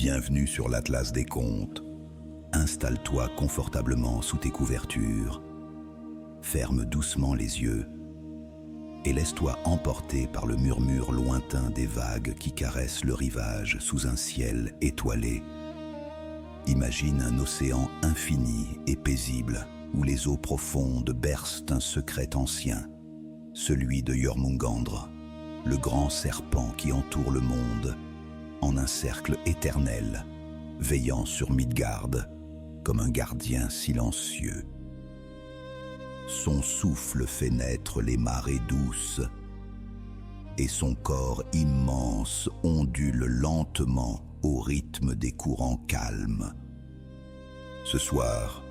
Bienvenue sur l'Atlas des contes. Installe-toi confortablement sous tes couvertures. Ferme doucement les yeux et laisse-toi emporter par le murmure lointain des vagues qui caressent le rivage sous un ciel étoilé. Imagine un océan infini et paisible où les eaux profondes bercent un secret ancien, celui de Jormungandr, le grand serpent qui entoure le monde en un cercle éternel, veillant sur Midgard comme un gardien silencieux. Son souffle fait naître les marées douces et son corps immense ondule lentement au rythme des courants calmes. Ce soir,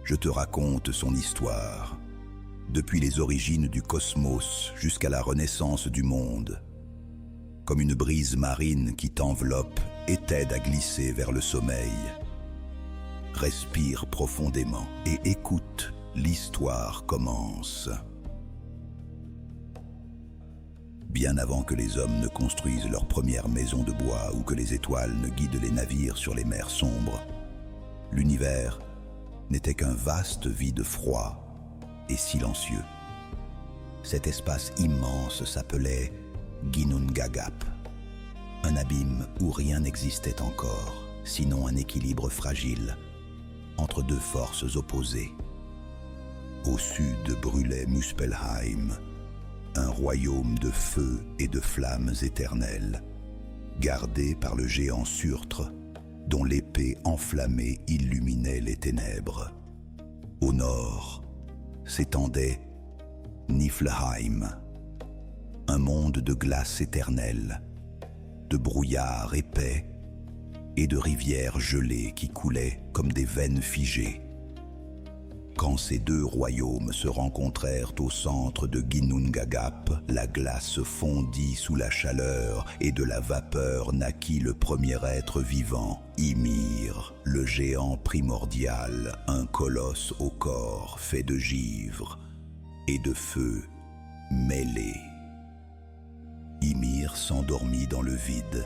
je te raconte son histoire, depuis les origines du cosmos jusqu'à la renaissance du monde, comme une brise marine qui t'enveloppe et t'aide à glisser vers le sommeil. Respire profondément et écoute, l'histoire commence. Bien avant que les hommes ne construisent leur première maison de bois ou que les étoiles ne guident les navires sur les mers sombres, l'univers n'était qu'un vaste vide froid et silencieux. Cet espace immense s'appelait Ginnungagap, un abîme où rien n'existait encore, sinon un équilibre fragile entre deux forces opposées. Au sud brûlait Muspelheim, un royaume de feu et de flammes éternelles, gardé par le géant Surtre, dont l'épée enflammée illuminait les ténèbres. Au nord s'étendait Niflheim, un monde de glace éternelle, de brouillard épais et de rivières gelées qui coulaient comme des veines figées. Quand ces deux royaumes se rencontrèrent au centre de Ginnungagap, la glace fondit sous la chaleur et de la vapeur naquit le premier être vivant, Ymir, le géant primordial, un colosse au corps fait de givre et de feu mêlé. Ymir s'endormit dans le vide,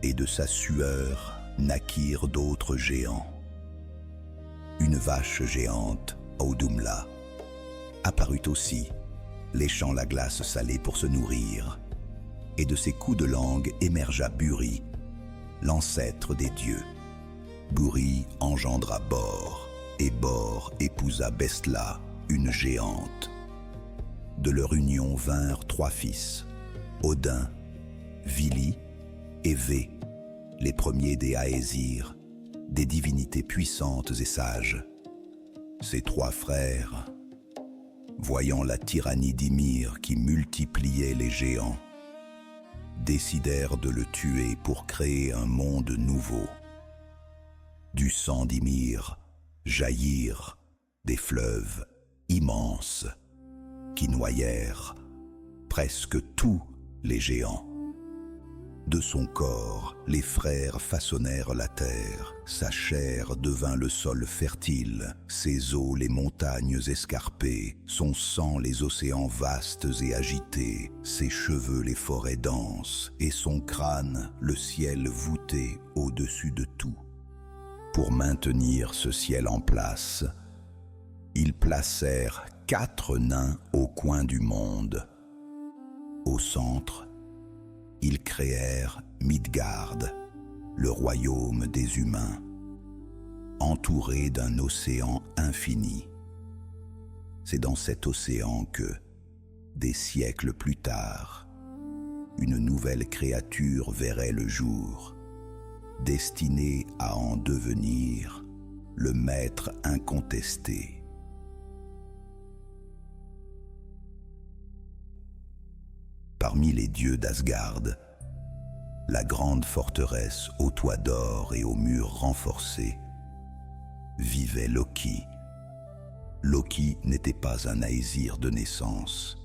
et de sa sueur naquirent d'autres géants. Une vache géante, Audumla, apparut aussi, léchant la glace salée pour se nourrir, et de ses coups de langue émergea Buri, l'ancêtre des dieux. Buri engendra Bor, et Bor épousa Bestla, une géante. De leur union vinrent trois fils, Odin, Vili et Vé, les premiers des Aesir, des divinités puissantes et sages. Ces trois frères, voyant la tyrannie d'Ymir qui multipliait les géants, décidèrent de le tuer pour créer un monde nouveau. Du sang d'Ymir jaillirent des fleuves immenses qui noyèrent presque tous les géants. De son corps, les frères façonnèrent la terre, sa chair devint le sol fertile, ses os les montagnes escarpées, son sang les océans vastes et agités, ses cheveux les forêts denses, et son crâne le ciel voûté au-dessus de tout. Pour maintenir ce ciel en place, ils placèrent 4 nains au coin du monde. Au centre, ils créèrent Midgard, le royaume des humains, entouré d'un océan infini. C'est dans cet océan que, des siècles plus tard, une nouvelle créature verrait le jour, destinée à en devenir le maître incontesté. Parmi les dieux d'Asgard, la grande forteresse aux toits d'or et aux murs renforcés, vivait Loki. Loki n'était pas un Aesir de naissance.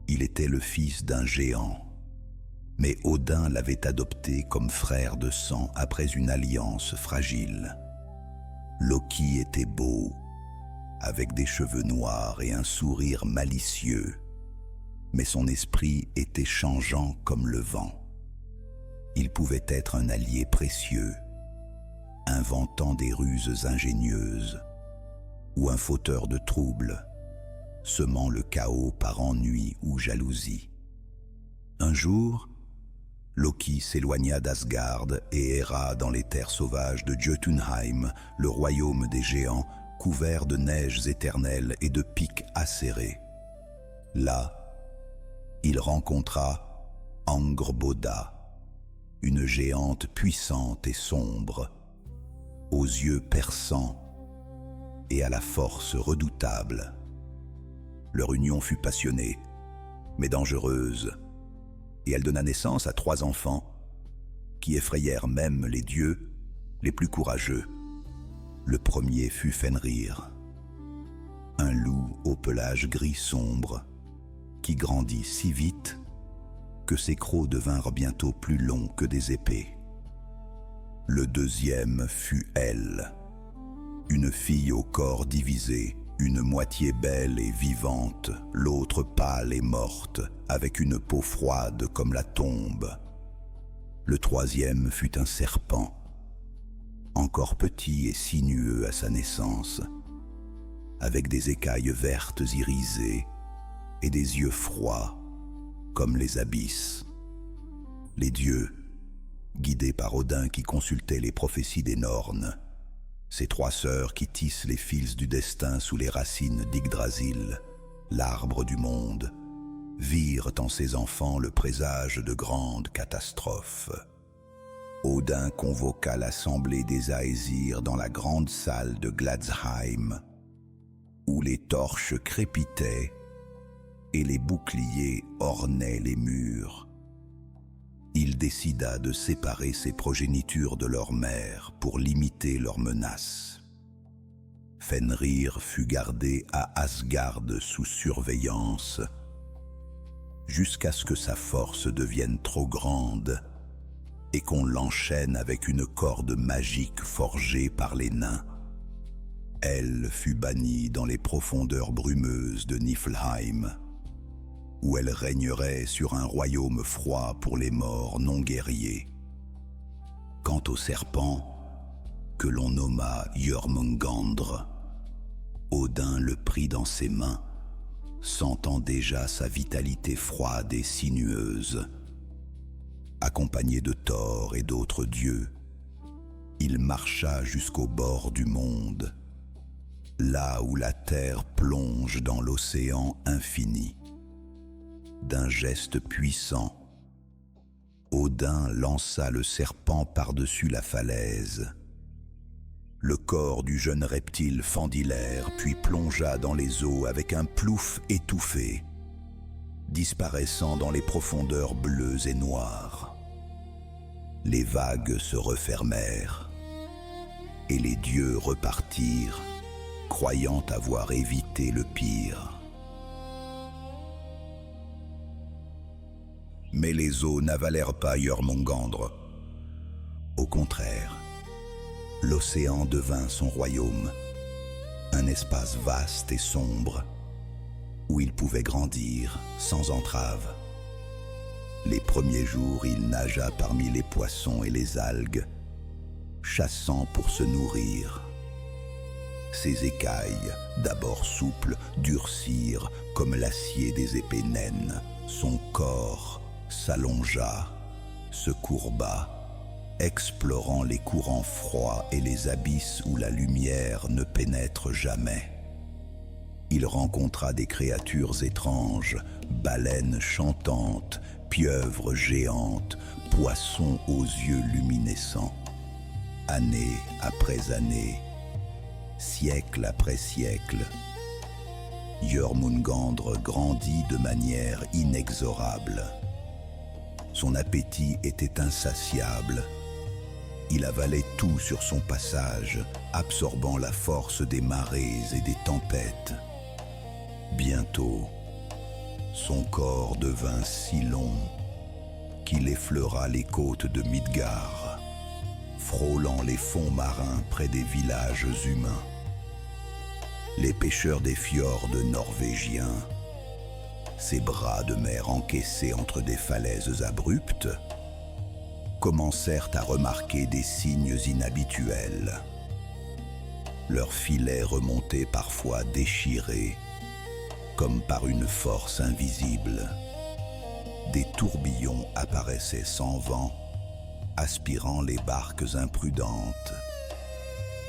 Il était le fils d'un géant. Mais Odin l'avait adopté comme frère de sang après une alliance fragile. Loki était beau, avec des cheveux noirs et un sourire malicieux, mais son esprit était changeant comme le vent. Il pouvait être un allié précieux, inventant des ruses ingénieuses, ou un fauteur de troubles, semant le chaos par ennui ou jalousie. Un jour, Loki s'éloigna d'Asgard et erra dans les terres sauvages de Jotunheim, le royaume des géants, couvert de neiges éternelles et de pics acérés. Là, il rencontra Angrboda, une géante puissante et sombre, aux yeux perçants et à la force redoutable. Leur union fut passionnée, mais dangereuse, et elle donna naissance à 3 enfants qui effrayèrent même les dieux les plus courageux. Le premier fut Fenrir, un loup au pelage gris sombre qui grandit si vite que ses crocs devinrent bientôt plus longs que des épées. Le deuxième fut Elle, une fille au corps divisé, une moitié belle et vivante, l'autre pâle et morte, avec une peau froide comme la tombe. Le troisième fut un serpent, encore petit et sinueux à sa naissance, avec des écailles vertes irisées et des yeux froids comme les abysses. Les dieux, guidés par Odin qui consultait les prophéties des Nornes, ces 3 sœurs qui tissent les fils du destin sous les racines d'Yggdrasil, l'arbre du monde, virent en ses enfants le présage de grandes catastrophes. Odin convoqua l'assemblée des Aesir dans la grande salle de Gladsheim, où les torches crépitaient et les boucliers ornaient les murs. Il décida de séparer ses progénitures de leur mère pour limiter leurs menaces. Fenrir fut gardé à Asgard sous surveillance, jusqu'à ce que sa force devienne trop grande et qu'on l'enchaîne avec une corde magique forgée par les nains. Elle fut bannie dans les profondeurs brumeuses de Niflheim, où elle régnerait sur un royaume froid pour les morts non guerriers. Quant au serpent, que l'on nomma Jörmungandr, Odin le prit dans ses mains, sentant déjà sa vitalité froide et sinueuse. Accompagné de Thor et d'autres dieux, il marcha jusqu'au bord du monde, là où la terre plonge dans l'océan infini. D'un geste puissant, Odin lança le serpent par-dessus la falaise. Le corps du jeune reptile fendit l'air, puis plongea dans les eaux avec un plouf étouffé, disparaissant dans les profondeurs bleues et noires. Les vagues se refermèrent, et les dieux repartirent, croyant avoir évité le pire. Mais les eaux n'avalèrent pas Jörmungandr. Au contraire, l'océan devint son royaume, un espace vaste et sombre, où il pouvait grandir sans entrave. Les premiers jours, il nagea parmi les poissons et les algues, chassant pour se nourrir. Ses écailles, d'abord souples, durcirent comme l'acier des épées naines. Son corps s'allongea, se courba, explorant les courants froids et les abysses où la lumière ne pénètre jamais. Il rencontra des créatures étranges, baleines chantantes, pieuvres géantes, poissons aux yeux luminescents. Année après année, siècle après siècle, Jörmungandr grandit de manière inexorable. Son appétit était insatiable. Il avalait tout sur son passage, absorbant la force des marées et des tempêtes. Bientôt, son corps devint si long qu'il effleura les côtes de Midgard, frôlant les fonds marins près des villages humains. Les pêcheurs des fjords norvégiens, ses bras de mer encaissés entre des falaises abruptes, commencèrent à remarquer des signes inhabituels. Leurs filets remontaient parfois déchirés, comme par une force invisible. Des tourbillons apparaissaient sans vent, aspirant les barques imprudentes.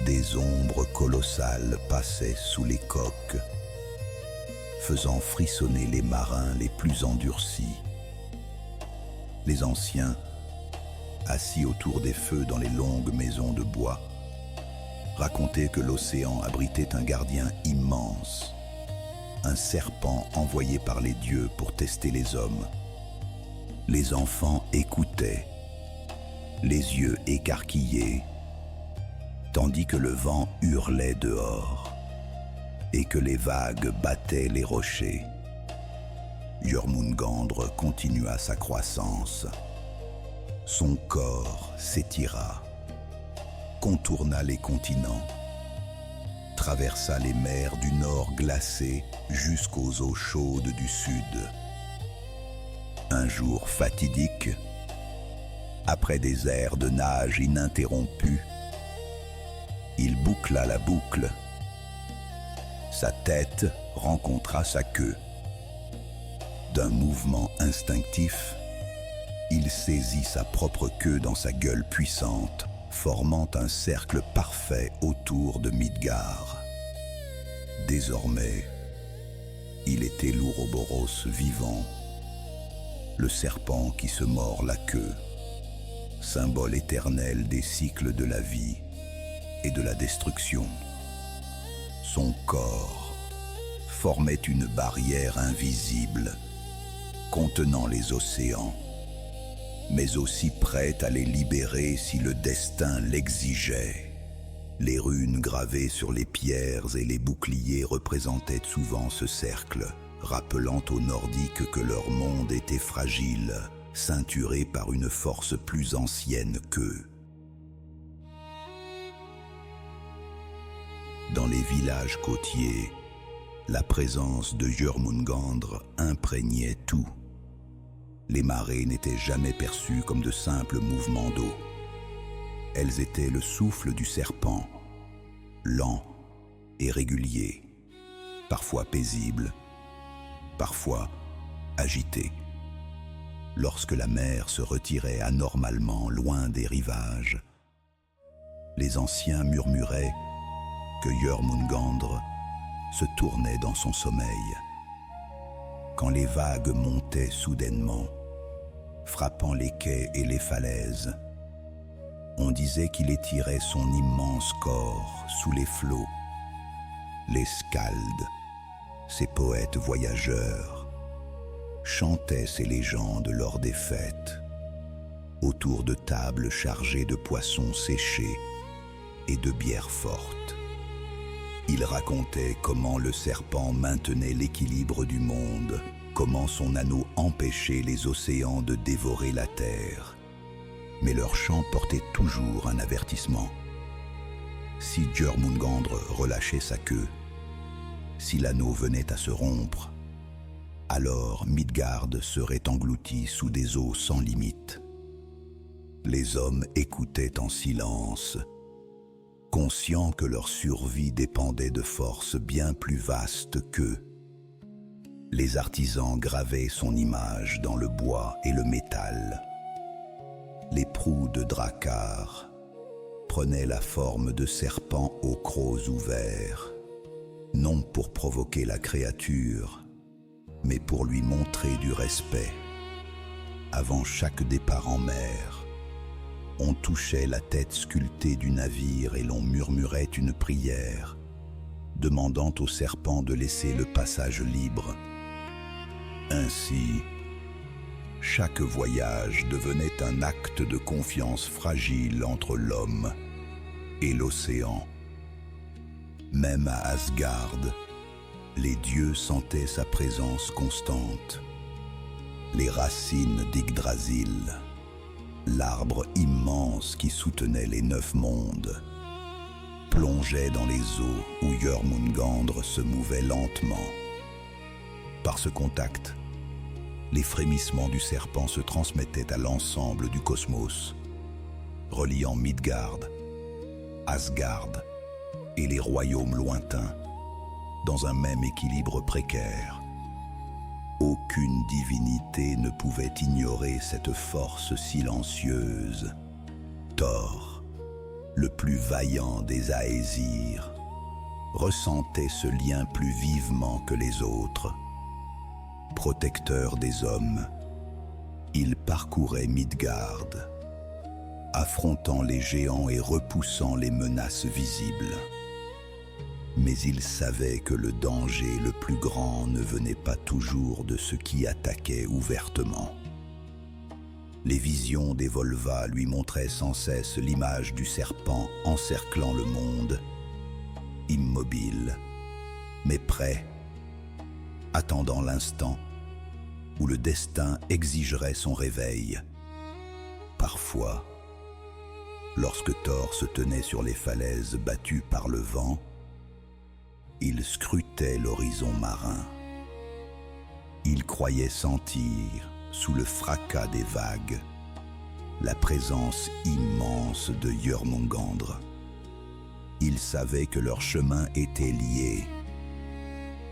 Des ombres colossales passaient sous les coques, faisant frissonner les marins les plus endurcis. Les anciens, assis autour des feux dans les longues maisons de bois, racontaient que l'océan abritait un gardien immense, un serpent envoyé par les dieux pour tester les hommes. Les enfants écoutaient, les yeux écarquillés, tandis que le vent hurlait dehors et que les vagues battaient les rochers. Jörmungandr continua sa croissance. Son corps s'étira, contourna les continents, traversa les mers du nord glacées jusqu'aux eaux chaudes du sud. Un jour fatidique, après des ères de nage ininterrompues, il boucla la boucle. Sa tête rencontra sa queue. D'un mouvement instinctif, il saisit sa propre queue dans sa gueule puissante, formant un cercle parfait autour de Midgard. Désormais, il était l'Ouroboros vivant, le serpent qui se mord la queue, symbole éternel des cycles de la vie et de la destruction. Son corps formait une barrière invisible, contenant les océans, mais aussi prête à les libérer si le destin l'exigeait. Les runes gravées sur les pierres et les boucliers représentaient souvent ce cercle, rappelant aux Nordiques que leur monde était fragile, ceinturé par une force plus ancienne qu'eux. Dans les villages côtiers, la présence de Jörmungandr imprégnait tout. Les marées n'étaient jamais perçues comme de simples mouvements d'eau. Elles étaient le souffle du serpent, lent et régulier, parfois paisible, parfois agité. Lorsque la mer se retirait anormalement loin des rivages, les anciens murmuraient que Jörmungandr se tournait dans son sommeil. Quand les vagues montaient soudainement, frappant les quais et les falaises, on disait qu'il étirait son immense corps sous les flots. Les skalds, ces poètes voyageurs, chantaient ces légendes lors des fêtes, autour de tables chargées de poissons séchés et de bières fortes. Ils racontaient comment le serpent maintenait l'équilibre du monde, comment son anneau empêchait les océans de dévorer la terre. Mais leur chant portait toujours un avertissement. Si Jörmungandr relâchait sa queue, si l'anneau venait à se rompre, alors Midgard serait englouti sous des eaux sans limite. Les hommes écoutaient en silence, conscients que leur survie dépendait de forces bien plus vastes qu'eux. Les artisans gravaient son image dans le bois et le métal. Les proues de Drakkar prenaient la forme de serpents aux crocs ouverts, non pour provoquer la créature, mais pour lui montrer du respect. Avant chaque départ en mer, on touchait la tête sculptée du navire et l'on murmurait une prière, demandant au serpent de laisser le passage libre. Ainsi, chaque voyage devenait un acte de confiance fragile entre l'homme et l'océan. Même à Asgard, les dieux sentaient sa présence constante. Les racines d'Yggdrasil, l'arbre immense qui soutenait les 9 mondes, plongeaient dans les eaux où Jörmungandr se mouvait lentement. Par ce contact, les frémissements du serpent se transmettaient à l'ensemble du cosmos, reliant Midgard, Asgard et les royaumes lointains dans un même équilibre précaire. Aucune divinité ne pouvait ignorer cette force silencieuse. Thor, le plus vaillant des Aesir, ressentait ce lien plus vivement que les autres. Protecteur des hommes, il parcourait Midgard, affrontant les géants et repoussant les menaces visibles. Mais il savait que le danger le plus grand ne venait pas toujours de ceux qui attaquaient ouvertement. Les visions des Volva lui montraient sans cesse l'image du serpent encerclant le monde, immobile, mais prêt, attendant l'instant où le destin exigerait son réveil. Parfois, lorsque Thor se tenait sur les falaises battues par le vent, il scrutait l'horizon marin. Il croyait sentir, sous le fracas des vagues, la présence immense de Jörmungandr. Il savait que leur chemin était lié,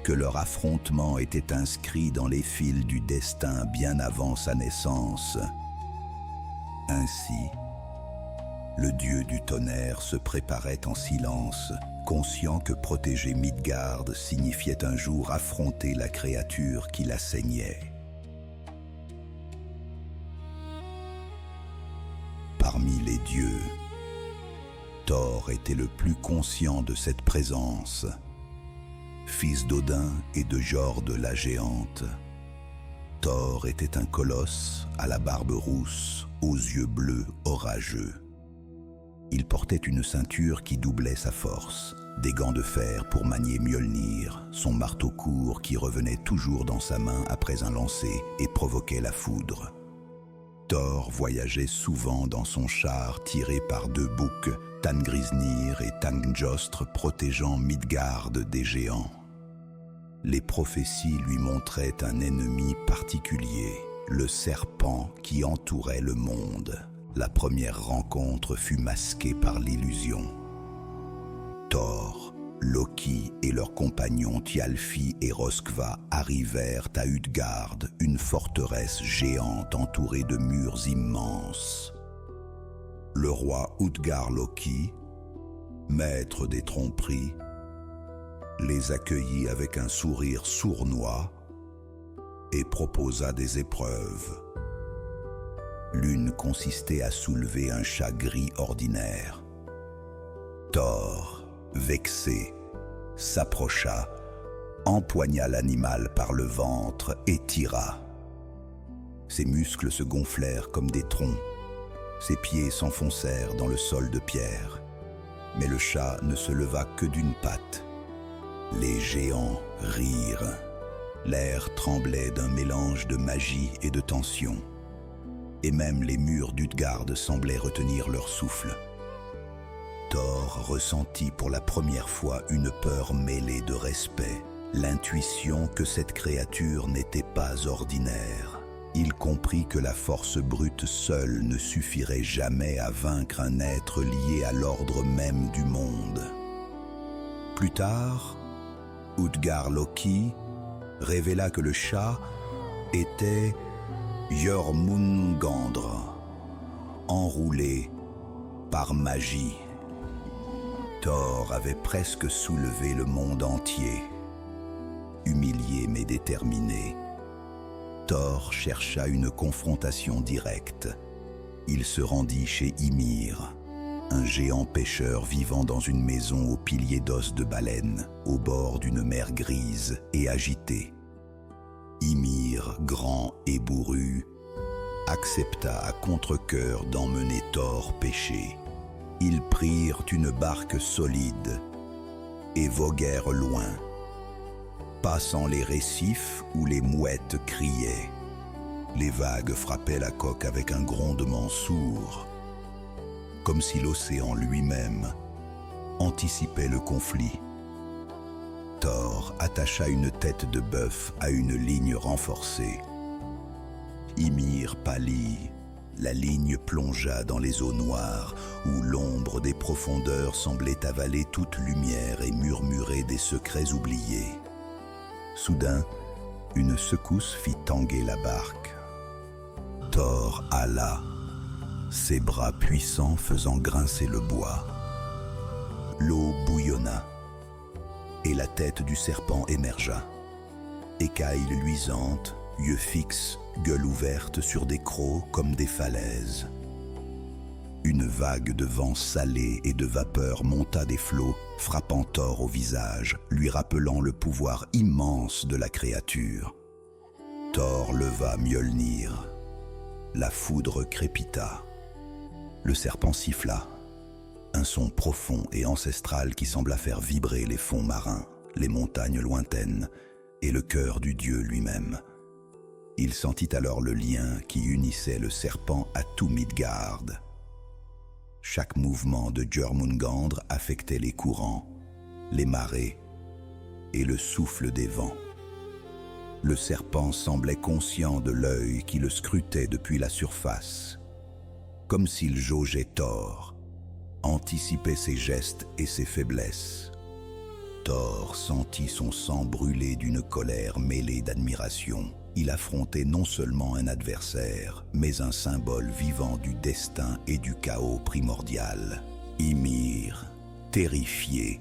que leur affrontement était inscrit dans les fils du destin bien avant sa naissance. Ainsi, le dieu du tonnerre se préparait en silence, conscient que protéger Midgard signifiait un jour affronter la créature qui la saignait. Parmi les dieux, Thor était le plus conscient de cette présence. Fils d'Odin et de Jord la géante, Thor était un colosse à la barbe rousse, aux yeux bleus orageux. Il portait une ceinture qui doublait sa force, des gants de fer pour manier Mjolnir, son marteau court qui revenait toujours dans sa main après un lancer et provoquait la foudre. Thor voyageait souvent dans son char tiré par deux boucs, Tangrisnir et Tangjostr, protégeant Midgard des géants. Les prophéties lui montraient un ennemi particulier, le serpent qui entourait le monde. La première rencontre fut masquée par l'illusion. Thor, Loki et leurs compagnons Thjalfi et Röskva arrivèrent à Utgard, une forteresse géante entourée de murs immenses. Le roi Utgard-Loki, maître des tromperies, les accueillit avec un sourire sournois et proposa des épreuves. L'une consistait à soulever un chat gris ordinaire. Thor, vexé, s'approcha, empoigna l'animal par le ventre et tira. Ses muscles se gonflèrent comme des troncs. Ses pieds s'enfoncèrent dans le sol de pierre. Mais le chat ne se leva que d'une patte. Les géants rirent. L'air tremblait d'un mélange de magie et de tension. Et même les murs d'Utgard semblaient retenir leur souffle. Thor ressentit pour la première fois une peur mêlée de respect, l'intuition que cette créature n'était pas ordinaire. Il comprit que la force brute seule ne suffirait jamais à vaincre un être lié à l'ordre même du monde. Plus tard, Utgard-Loki révéla que le chat était Jörmungandr, enroulé par magie. Thor avait presque soulevé le monde entier. Humilié mais déterminé, Thor chercha une confrontation directe. Il se rendit chez Ymir, un géant pêcheur vivant dans une maison aux piliers d'os de baleine, au bord d'une mer grise et agitée. Ymir, grand et bourru, accepta à contre-cœur d'emmener Thor pêcher. Ils prirent une barque solide et voguèrent loin, passant les récifs où les mouettes criaient. Les vagues frappaient la coque avec un grondement sourd, comme si l'océan lui-même anticipait le conflit. Thor attacha une tête de bœuf à une ligne renforcée. Ymir pâlit, la ligne plongea dans les eaux noires, où l'ombre des profondeurs semblait avaler toute lumière et murmurer des secrets oubliés. Soudain, une secousse fit tanguer la barque. Thor hala, ses bras puissants faisant grincer le bois. L'eau bouillonna, et la tête du serpent émergea. Écailles luisantes, yeux fixes, gueule ouverte sur des crocs comme des falaises. Une vague de vent salé et de vapeur monta des flots, frappant Thor au visage, lui rappelant le pouvoir immense de la créature. Thor leva Mjolnir. La foudre crépita. Le serpent siffla. Un son profond et ancestral qui sembla faire vibrer les fonds marins, les montagnes lointaines et le cœur du dieu lui-même. Il sentit alors le lien qui unissait le serpent à tout Midgard. Chaque mouvement de Jörmungandr affectait les courants, les marées et le souffle des vents. Le serpent semblait conscient de l'œil qui le scrutait depuis la surface, comme s'il jaugeait Thor, anticipait ses gestes et ses faiblesses. Thor sentit son sang brûler d'une colère mêlée d'admiration. Il affrontait non seulement un adversaire, mais un symbole vivant du destin et du chaos primordial. Ymir, terrifié,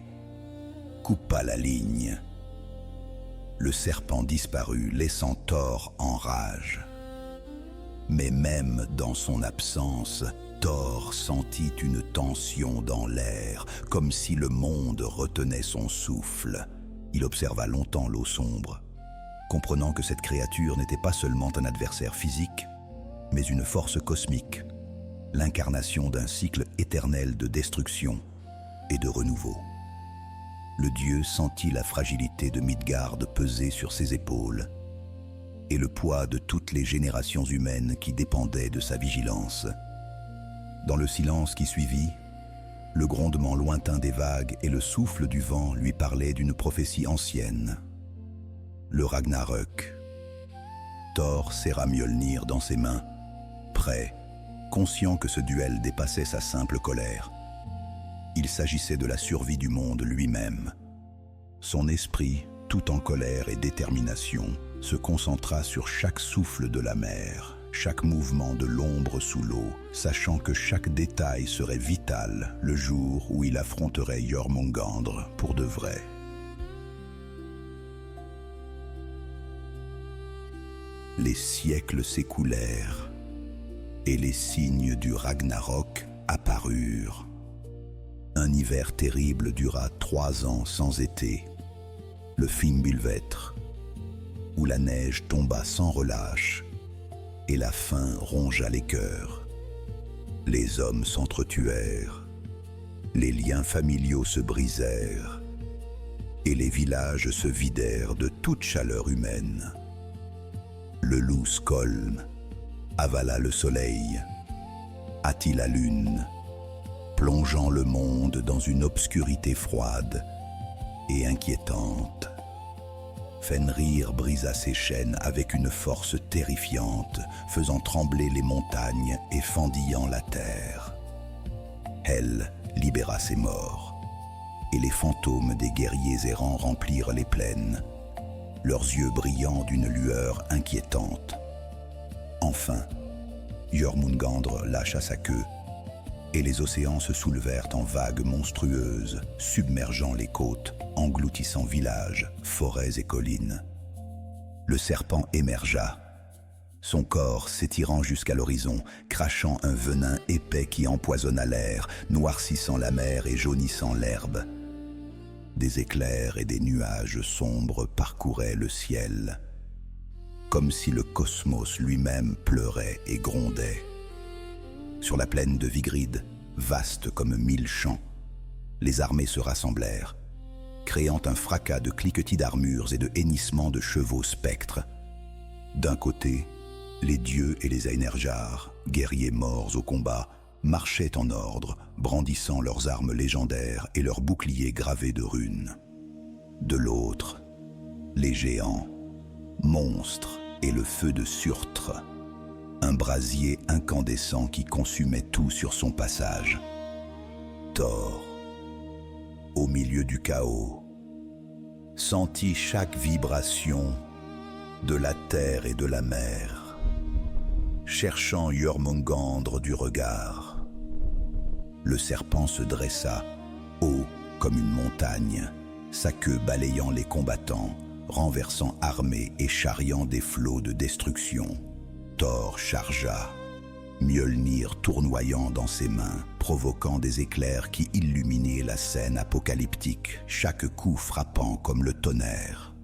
coupa la ligne. Le serpent disparut, laissant Thor en rage. Mais même dans son absence, Thor sentit une tension dans l'air, comme si le monde retenait son souffle. Il observa longtemps l'eau sombre, comprenant que cette créature n'était pas seulement un adversaire physique, mais une force cosmique, l'incarnation d'un cycle éternel de destruction et de renouveau. Le dieu sentit la fragilité de Midgard peser sur ses épaules et le poids de toutes les générations humaines qui dépendaient de sa vigilance. Dans le silence qui suivit, le grondement lointain des vagues et le souffle du vent lui parlaient d'une prophétie ancienne. Le Ragnarök. Thor serra Mjolnir dans ses mains, prêt, conscient que ce duel dépassait sa simple colère. Il s'agissait de la survie du monde lui-même. Son esprit, tout en colère et détermination, se concentra sur chaque souffle de la mer, chaque mouvement de l'ombre sous l'eau, sachant que chaque détail serait vital le jour où il affronterait Jörmungandr pour de vrai. Les siècles s'écoulèrent et les signes du Ragnarok apparurent. Un hiver terrible dura 3 ans sans été, le Fimbulvetr, où la neige tomba sans relâche et la faim rongea les cœurs. Les hommes s'entretuèrent, les liens familiaux se brisèrent et les villages se vidèrent de toute chaleur humaine. Le loup Skolm avala le soleil, hâtit la lune, plongeant le monde dans une obscurité froide et inquiétante. Fenrir brisa ses chaînes avec une force terrifiante, faisant trembler les montagnes et fendillant la terre. Hel libéra ses morts, et les fantômes des guerriers errants remplirent les plaines, leurs yeux brillant d'une lueur inquiétante. Enfin, Jörmungandr lâcha sa queue, et les océans se soulevèrent en vagues monstrueuses, submergeant les côtes, engloutissant villages, forêts et collines. Le serpent émergea, son corps s'étirant jusqu'à l'horizon, crachant un venin épais qui empoisonna l'air, noircissant la mer et jaunissant l'herbe. Des éclairs et des nuages sombres parcouraient le ciel, comme si le cosmos lui-même pleurait et grondait. Sur la plaine de Vigrid, vaste comme 1000 champs, les armées se rassemblèrent, créant un fracas de cliquetis d'armures et de hennissements de chevaux spectres. D'un côté, les dieux et les Einherjar, guerriers morts au combat, marchaient en ordre, brandissant leurs armes légendaires et leurs boucliers gravés de runes. De l'autre, les géants, monstres et le feu de Surtr, un brasier incandescent qui consumait tout sur son passage. Thor, au milieu du chaos, sentit chaque vibration de la terre et de la mer, cherchant Jormungandr du regard. Le serpent se dressa, haut comme une montagne, sa queue balayant les combattants, renversant armées et charriant des flots de destruction. Thor chargea, Mjolnir tournoyant dans ses mains, provoquant des éclairs qui illuminaient la scène apocalyptique, chaque coup frappant comme le tonnerre.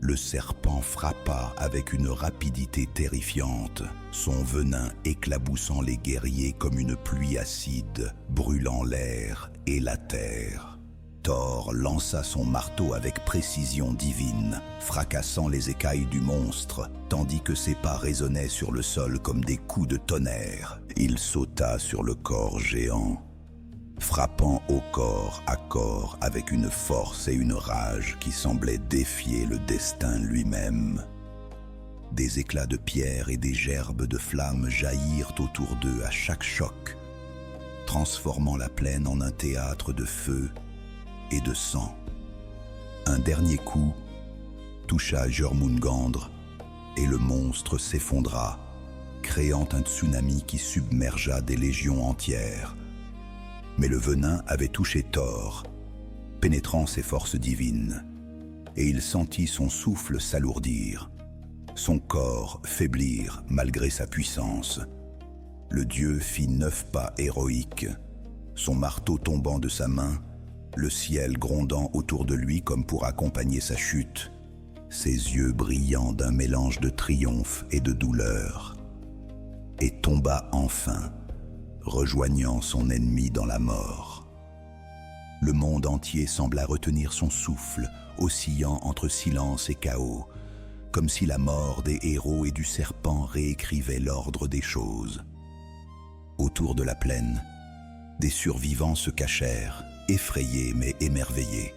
Le serpent frappa avec une rapidité terrifiante, son venin éclaboussant les guerriers comme une pluie acide, brûlant l'air et la terre. Thor lança son marteau avec précision divine, fracassant les écailles du monstre, tandis que ses pas résonnaient sur le sol comme des coups de tonnerre. Il sauta sur le corps géant, frappant au corps à corps avec une force et une rage qui semblaient défier le destin lui-même. Des éclats de pierre et des gerbes de flammes jaillirent autour d'eux à chaque choc, transformant la plaine en un théâtre de feu et de sang. Un dernier coup toucha Jormungandr et le monstre s'effondra, créant un tsunami qui submergea des légions entières. Mais le venin avait touché Thor, pénétrant ses forces divines, et il sentit son souffle s'alourdir, son corps faiblir malgré sa puissance. Le dieu fit 9 pas héroïques, son marteau tombant de sa main, le ciel grondant autour de lui comme pour accompagner sa chute, ses yeux brillant d'un mélange de triomphe et de douleur, et tomba enfin, rejoignant son ennemi dans la mort. Le monde entier sembla retenir son souffle, oscillant entre silence et chaos, comme si la mort des héros et du serpent réécrivait l'ordre des choses. Autour de la plaine, des survivants se cachèrent, effrayés mais émerveillés,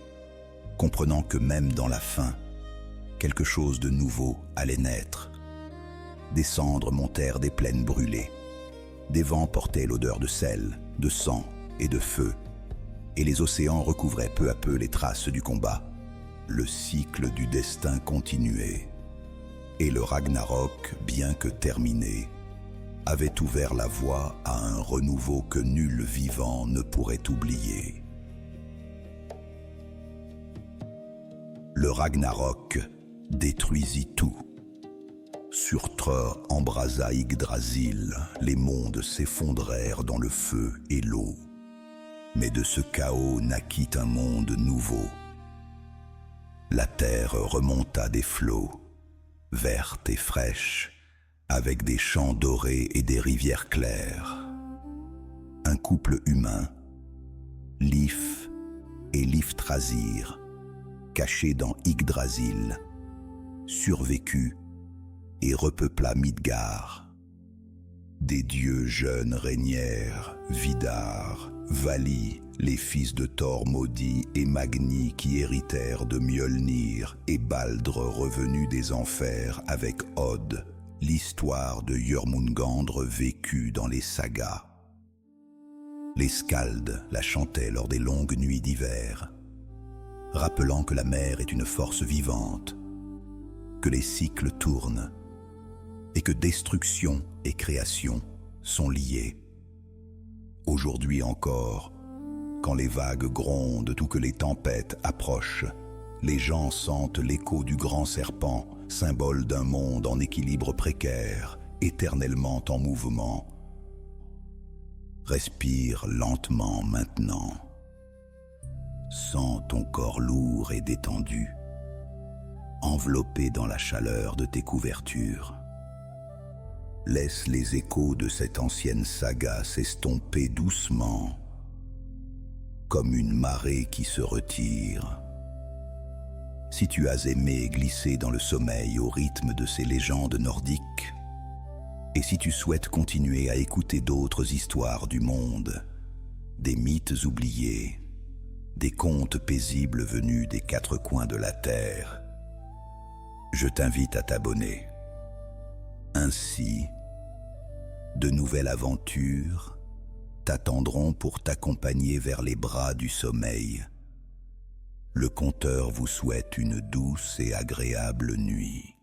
comprenant que même dans la faim, quelque chose de nouveau allait naître. Des cendres montèrent des plaines brûlées, des vents portaient l'odeur de sel, de sang et de feu, et les océans recouvraient peu à peu les traces du combat. Le cycle du destin continuait, et le Ragnarok, bien que terminé, avait ouvert la voie à un renouveau que nul vivant ne pourrait oublier. Le Ragnarok détruisit tout. Surtur embrasa Yggdrasil, les mondes s'effondrèrent dans le feu et l'eau. Mais de ce chaos naquit un monde nouveau. La terre remonta des flots, verte et fraîche, avec des champs dorés et des rivières claires. Un couple humain, Lif et Liftrazir, caché dans Yggdrasil, survécut et repeupla Midgard. Des dieux jeunes régnèrent, Vidar, Vali, les fils de Thor maudit, et Magni qui héritèrent de Mjolnir, et Baldr revenu des enfers avec Od, l'histoire de Jormungandr vécue dans les sagas. Les skalds la chantaient lors des longues nuits d'hiver, rappelant que la mer est une force vivante, que les cycles tournent et que destruction et création sont liées. Aujourd'hui encore, quand les vagues grondent ou que les tempêtes approchent, les gens sentent l'écho du grand serpent, symbole d'un monde en équilibre précaire, éternellement en mouvement. Respire lentement maintenant. Sens ton corps lourd et détendu, enveloppé dans la chaleur de tes couvertures. Laisse les échos de cette ancienne saga s'estomper doucement, comme une marée qui se retire. Si tu as aimé glisser dans le sommeil au rythme de ces légendes nordiques, et si tu souhaites continuer à écouter d'autres histoires du monde, des mythes oubliés, des contes paisibles venus des 4 coins de la terre, je t'invite à t'abonner. Ainsi, de nouvelles aventures t'attendront pour t'accompagner vers les bras du sommeil. Le conteur vous souhaite une douce et agréable nuit.